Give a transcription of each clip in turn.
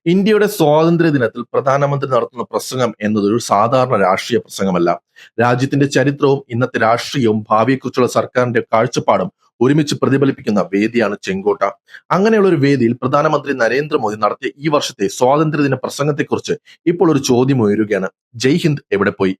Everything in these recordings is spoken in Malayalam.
ഇന്ത്യയുടെ സ്വാതന്ത്ര്യ ദിനത്തിൽ പ്രധാനമന്ത്രി നടത്തുന്ന പ്രസംഗം എന്നതൊരു സാധാരണ രാഷ്ട്രീയ പ്രസംഗമല്ല. രാജ്യത്തിന്റെ ചരിത്രവും ഇന്നത്തെ രാഷ്ട്രീയവും ഭാവിയെക്കുറിച്ചുള്ള സർക്കാരിന്റെ കാഴ്ചപ്പാടും ഒരുമിച്ച് പ്രതിഫലിപ്പിക്കുന്ന വേദിയാണ് ചെങ്കോട്ട. അങ്ങനെയുള്ള ഒരു വേദിയിൽ പ്രധാനമന്ത്രി നരേന്ദ്രമോദി നടത്തിയ ഈ വർഷത്തെ സ്വാതന്ത്ര്യദിന പ്രസംഗത്തെക്കുറിച്ച് ഇപ്പോൾ ഒരു ചോദ്യം ഉയരുകയാണ്. ജയ് ഹിന്ദ് എവിടെ പോയി?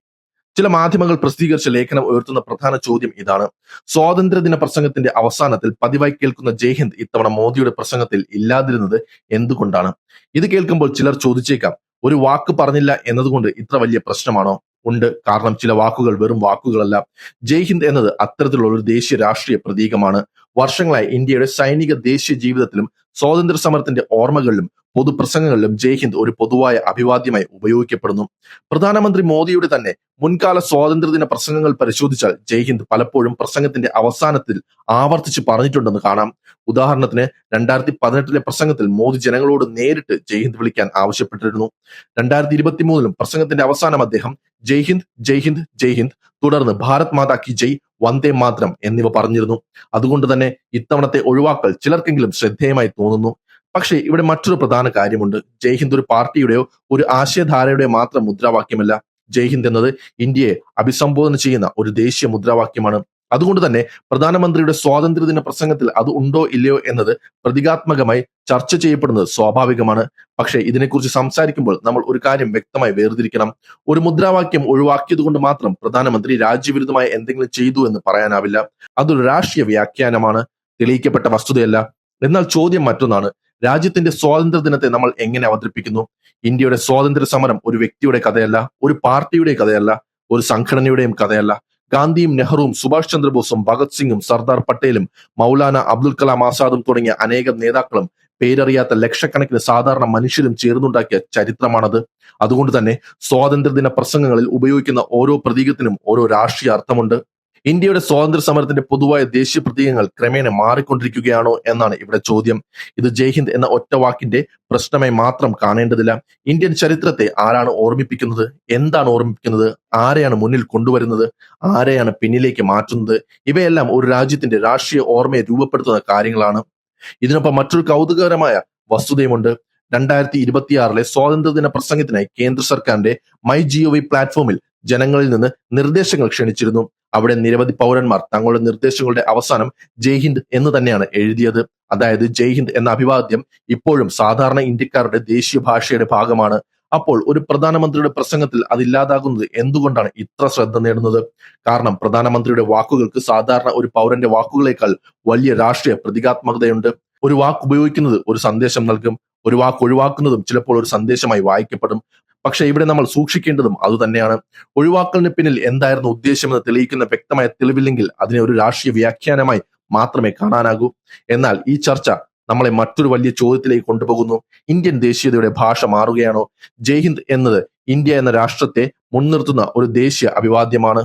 ചില മാധ്യമങ്ങൾ പ്രസിദ്ധീകരിച്ച ലേഖനം ഉയർത്തുന്ന പ്രധാന ചോദ്യം ഇതാണ്: സ്വാതന്ത്ര്യദിന പ്രസംഗത്തിന്റെ അവസാനത്തിൽ പതിവായി കേൾക്കുന്ന ജയ് ഹിന്ദ് ഇത്തവണ മോദിയുടെ പ്രസംഗത്തിൽ ഇല്ലാതിരുന്നത് എന്തുകൊണ്ടാണ്? ഇത് കേൾക്കുമ്പോൾ ചിലർ ചോദിച്ചേക്കാം, ഒരു വാക്ക് പറഞ്ഞില്ല എന്നതുകൊണ്ട് ഇത്ര വലിയ പ്രശ്നമാണോ? ഉണ്ട്. കാരണം ചില വാക്കുകൾ വെറും വാക്കുകളല്ല. ജയ് ഹിന്ദ് എന്നത് അത്തരത്തിലുള്ള ഒരു ദേശീയ രാഷ്ട്രീയ പ്രതീകമാണ്. വർഷങ്ങളായി ഇന്ത്യയുടെ സൈനിക ദേശീയ ജീവിതത്തിലും സ്വാതന്ത്ര്യ സമരത്തിന്റെ ഓർമ്മകളിലും പൊതുപ്രസംഗങ്ങളിലും ജയ് ഹിന്ദ് ഒരു പൊതുവായ അഭിവാദ്യമായി ഉപയോഗിക്കപ്പെടുന്നു. പ്രധാനമന്ത്രി മോദിയുടെ തന്നെ മുൻകാല സ്വാതന്ത്ര്യദിന പ്രസംഗങ്ങൾ പരിശോധിച്ചാൽ ജയ് ഹിന്ദ് പലപ്പോഴും പ്രസംഗത്തിന്റെ അവസാനത്തിൽ ആവർത്തിച്ച് പറഞ്ഞിട്ടുണ്ടെന്ന് കാണാം. ഉദാഹരണത്തിന് 2018 പ്രസംഗത്തിൽ മോദി ജനങ്ങളോട് നേരിട്ട് ജയ് ഹിന്ദ് വിളിക്കാൻ ആവശ്യപ്പെട്ടിരുന്നു. 2023 പ്രസംഗത്തിന്റെ അവസാനം അദ്ദേഹം ജയ് ഹിന്ദ്, ജയ് ഹിന്ദ്, ജയ് ഹിന്ദ്, തുടർന്ന് ഭാരത് മാതാ കി ജയ്, വന്ദേ മാതരം എന്നിവ പറഞ്ഞിരുന്നു. അതുകൊണ്ട് തന്നെ ഇത്തവണത്തെ ഒഴിവാക്കൽ ചിലർക്കെങ്കിലും ശ്രദ്ധേയമായി തോന്നുന്നു. പക്ഷേ ഇവിടെ മറ്റൊരു പ്രധാന കാര്യമുണ്ട്. ജയ് ഹിന്ദ് ഒരു പാർട്ടിയുടെയോ ഒരു ആശയധാരയുടെയോ മാത്രം മുദ്രാവാക്യമല്ല. ജയ് ഹിന്ദ് എന്നത് ഇന്ത്യയെ അഭിസംബോധന ചെയ്യുന്ന ഒരു ദേശീയ മുദ്രാവാക്യമാണ്. അതുകൊണ്ട് തന്നെ പ്രധാനമന്ത്രിയുടെ സ്വാതന്ത്ര്യദിന പ്രസംഗത്തിൽ അത് ഉണ്ടോ ഇല്ലയോ എന്നത് പ്രതീകാത്മകമായി ചർച്ച ചെയ്യപ്പെടുന്നത് സ്വാഭാവികമാണ്. പക്ഷേ ഇതിനെക്കുറിച്ച് സംസാരിക്കുമ്പോൾ നമ്മൾ ഒരു കാര്യം വ്യക്തമായി വേർതിരിക്കണം. ഒരു മുദ്രാവാക്യം ഒഴിവാക്കിയത് കൊണ്ട് മാത്രം പ്രധാനമന്ത്രി രാജ്യവിരുദ്ധമായ എന്തെങ്കിലും ചെയ്തു എന്ന് പറയാനാവില്ല. അതൊരു രാഷ്ട്രീയ വ്യാഖ്യാനമാണ്, തെളിയിക്കപ്പെട്ട വസ്തുതയല്ല. എന്നാൽ ചോദ്യം മറ്റൊന്നാണ്: രാജ്യത്തിന്റെ സ്വാതന്ത്ര്യ ദിനത്തെ നമ്മൾ എങ്ങനെ അവതരിപ്പിക്കുന്നു? ഇന്ത്യയുടെ സ്വാതന്ത്ര്യ സമരം ഒരു വ്യക്തിയുടെ കഥയല്ല, ഒരു പാർട്ടിയുടെ കഥയല്ല, ഒരു സംഘടനയുടെയും കഥയല്ല. ഗാന്ധിയും നെഹ്റുവും സുഭാഷ് ചന്ദ്രബോസും ഭഗത് സിംഗും സർദാർ പട്ടേലും മൗലാന അബ്ദുൽ കലാം ആസാദും തുടങ്ങിയ അനേകം നേതാക്കളും പേരറിയാത്ത ലക്ഷക്കണക്കിന് സാധാരണ മനുഷ്യരും ചേർന്നുണ്ടാക്കിയ ചരിത്രമാണത്. അതുകൊണ്ട് തന്നെ സ്വാതന്ത്ര്യദിന പ്രസംഗങ്ങളിൽ ഉപയോഗിക്കുന്ന ഓരോ പ്രതീകത്തിനും ഓരോ രാഷ്ട്രീയ അർത്ഥമുണ്ട്. ഇന്ത്യയുടെ സ്വാതന്ത്ര്യ സമരത്തിന്റെ പൊതുവായ ദേശീയ പ്രതീകങ്ങൾ ക്രമേണ മാറിക്കൊണ്ടിരിക്കുകയാണോ എന്നാണ് ഇവിടെ ചോദ്യം. ഇത് ജയ് ഹിന്ദ് എന്ന ഒറ്റ വാക്കിന്റെ പ്രശ്നമായി മാത്രം കാണേണ്ടതില്ല. ഇന്ത്യൻ ചരിത്രത്തെ ആരാണ് ഓർമ്മിപ്പിക്കുന്നത്? എന്താണ് ഓർമ്മിപ്പിക്കുന്നത്? ആരെയാണ് മുന്നിൽ കൊണ്ടുവരുന്നത്? ആരെയാണ് പിന്നിലേക്ക് മാറ്റുന്നത്? ഇവയെല്ലാം ഒരു രാജ്യത്തിന്റെ രാഷ്ട്രീയ ഓർമ്മയെ രൂപപ്പെടുത്തുന്ന കാര്യങ്ങളാണ്. ഇതിനൊപ്പം മറ്റൊരു കൗതുകകരമായ വസ്തുതയുമുണ്ട്. 2026 സ്വാതന്ത്ര്യദിന പ്രസംഗത്തിനായി കേന്ദ്ര സർക്കാരിന്റെ മൈ ജിഒവി പ്ലാറ്റ്ഫോമിൽ ജനങ്ങളിൽ നിന്ന് നിർദ്ദേശങ്ങൾ ക്ഷണിച്ചിരുന്നു. അവിടെ നിരവധി പൗരന്മാർ തങ്ങളുടെ നിർദ്ദേശങ്ങളുടെ അവസാനം ജയ് ഹിന്ദ് എന്ന് തന്നെയാണ് എഴുതിയത്. അതായത് ജയ് ഹിന്ദ് എന്ന അഭിവാദ്യം ഇപ്പോഴും സാധാരണ ഇന്ത്യക്കാരുടെ ദേശീയ ഭാഷയുടെ ഭാഗമാണ്. അപ്പോൾ ഒരു പ്രധാനമന്ത്രിയുടെ പ്രസംഗത്തിൽ അതില്ലാതാകുന്നത് എന്തുകൊണ്ടാണ് ഇത്ര ശ്രദ്ധ നേടുന്നത്? കാരണം പ്രധാനമന്ത്രിയുടെ വാക്കുകൾക്ക് സാധാരണ ഒരു പൗരന്റെ വാക്കുകളേക്കാൾ വലിയ രാഷ്ട്രീയ പ്രതീകാത്മകതയുണ്ട്. ഒരു വാക്ക് ഉപയോഗിക്കുന്നത് ഒരു സന്ദേശം നൽകും, ഒരു വാക്ക് ഒഴിവാക്കുന്നതും ചിലപ്പോൾ ഒരു സന്ദേശമായി വായിക്കപ്പെടും. പക്ഷെ ഇവിടെ നമ്മൾ സൂക്ഷിക്കേണ്ടതും അതുതന്നെയാണ്. ഒഴിവാക്കലിന് പിന്നിൽ എന്തായിരുന്നു ഉദ്ദേശമെന്ന് തെളിയിക്കുന്ന വ്യക്തമായ തെളിവില്ലെങ്കിൽ അതിനെ ഒരു രാഷ്ട്രീയ വ്യാഖ്യാനമായി മാത്രമേ കാണാനാകൂ. എന്നാൽ ഈ ചർച്ച നമ്മളെ മറ്റൊരു വലിയ ചോദ്യത്തിലേക്ക് കൊണ്ടുപോകുന്നു. ഇന്ത്യൻ ദേശീയതയുടെ ഭാഷ മാറുകയാണോ? ജയ് ഹിന്ദ് എന്നത് ഇന്ത്യ എന്ന രാഷ്ട്രത്തെ മുൻനിർത്തുന്ന ഒരു ദേശീയ അഭിവാദ്യമാണ്.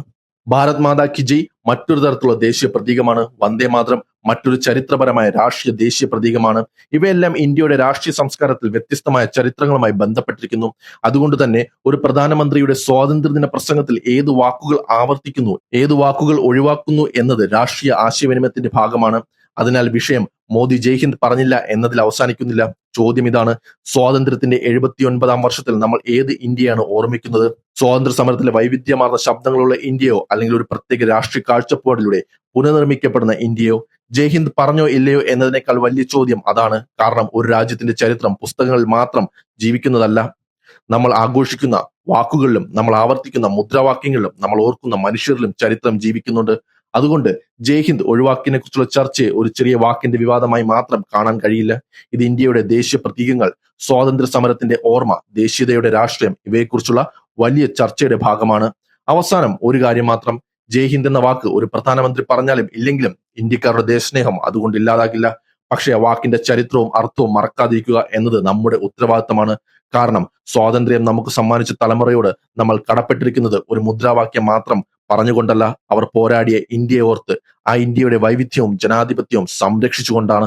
ഭാരത് മാതാ കി ജയ് മറ്റൊരു തരത്തിലുള്ള ദേശീയ പ്രതീകമാണ്. വന്ദേ മാതരം മറ്റൊരു ചരിത്രപരമായ രാഷ്ട്രീയ ദേശീയ പ്രതീകമാണ്. ഇവയെല്ലാം ഇന്ത്യയുടെ രാഷ്ട്രീയ സംസ്കാരത്തിൽ വ്യത്യസ്തമായ ചരിത്രങ്ങളുമായി ബന്ധപ്പെട്ടിരിക്കുന്നു. അതുകൊണ്ട് തന്നെ ഒരു പ്രധാനമന്ത്രിയുടെ സ്വാതന്ത്ര്യദിന പ്രസംഗത്തിൽ ഏത് വാക്കുകൾ ആവർത്തിക്കുന്നു, ഏത് വാക്കുകൾ ഒഴിവാക്കുന്നു എന്നത് രാഷ്ട്രീയ ആശയവിനിമയത്തിന്റെ ഭാഗമാണ്. അതിനാൽ വിഷയം മോദി ജയ് ഹിന്ദ് പറഞ്ഞില്ല എന്നതിൽ അവസാനിക്കുന്നില്ല. ചോദ്യം ഇതാണ്: സ്വാതന്ത്ര്യത്തിന്റെ 79ാം വർഷത്തിൽ നമ്മൾ ഏത് ഇന്ത്യയാണ് ഓർമ്മിക്കുന്നത്? സ്വാതന്ത്ര്യ സമരത്തിലെ വൈവിധ്യമാർന്ന ശബ്ദങ്ങളുള്ള ഇന്ത്യയോ, അല്ലെങ്കിൽ ഒരു പ്രത്യേക രാഷ്ട്രീയ കാഴ്ചപ്പാടിലൂടെ പുനർനിർമ്മിക്കപ്പെടുന്ന ഇന്ത്യയോ? ജയ് ഹിന്ദ് പറഞ്ഞോ ഇല്ലയോ എന്നതിനേക്കാൾ വലിയ ചോദ്യം അതാണ്. കാരണം ഒരു രാജ്യത്തിന്റെ ചരിത്രം പുസ്തകങ്ങളിൽ മാത്രം ജീവിക്കുന്നതല്ല. നമ്മൾ ആഘോഷിക്കുന്ന വാക്കുകളിലും നമ്മൾ ആവർത്തിക്കുന്ന മുദ്രാവാക്യങ്ങളിലും നമ്മൾ ഓർക്കുന്ന മനുഷ്യരിലും ചരിത്രം ജീവിക്കുന്നുണ്ട്. അതുകൊണ്ട് ജയ് ഹിന്ദ് ഒഴിവാക്കിനെ കുറിച്ചുള്ള ചർച്ചയെ ഒരു ചെറിയ വാക്കിന്റെ വിവാദമായി മാത്രം കാണാൻ കഴിയില്ല. ഇത് ഇന്ത്യയുടെ ദേശീയ പ്രതീകങ്ങൾ, സ്വാതന്ത്ര്യ സമരത്തിന്റെ ഓർമ്മ, ദേശീയതയുടെ രാഷ്ട്രീയം ഇവയെക്കുറിച്ചുള്ള വലിയ ചർച്ചയുടെ ഭാഗമാണ്. അവസാനം ഒരു കാര്യം മാത്രം: ജയ് ഹിന്ദ് എന്ന വാക്ക് ഒരു പ്രധാനമന്ത്രി പറഞ്ഞാലും ഇല്ലെങ്കിലും ഇന്ത്യക്കാരുടെ ദേശസ്നേഹം അതുകൊണ്ട് ഇല്ലാതാകില്ല. പക്ഷെ ആ വാക്കിന്റെ ചരിത്രവും അർത്ഥവും മറക്കാതിരിക്കുക എന്നത് നമ്മുടെ ഉത്തരവാദിത്തമാണ്. കാരണം സ്വാതന്ത്ര്യം നമുക്ക് സമ്മാനിച്ച തലമുറയോട് നമ്മൾ കടപ്പെട്ടിരിക്കുന്നത് ഒരു മുദ്രാവാക്യം മാത്രം പറഞ്ഞുകൊണ്ടല്ല, അവർ പോരാടിയ ഇന്ത്യയെ ഓർത്ത്, ആ ഇന്ത്യയുടെ വൈവിധ്യവും ജനാധിപത്യവും സംരക്ഷിച്ചുകൊണ്ടാണ്.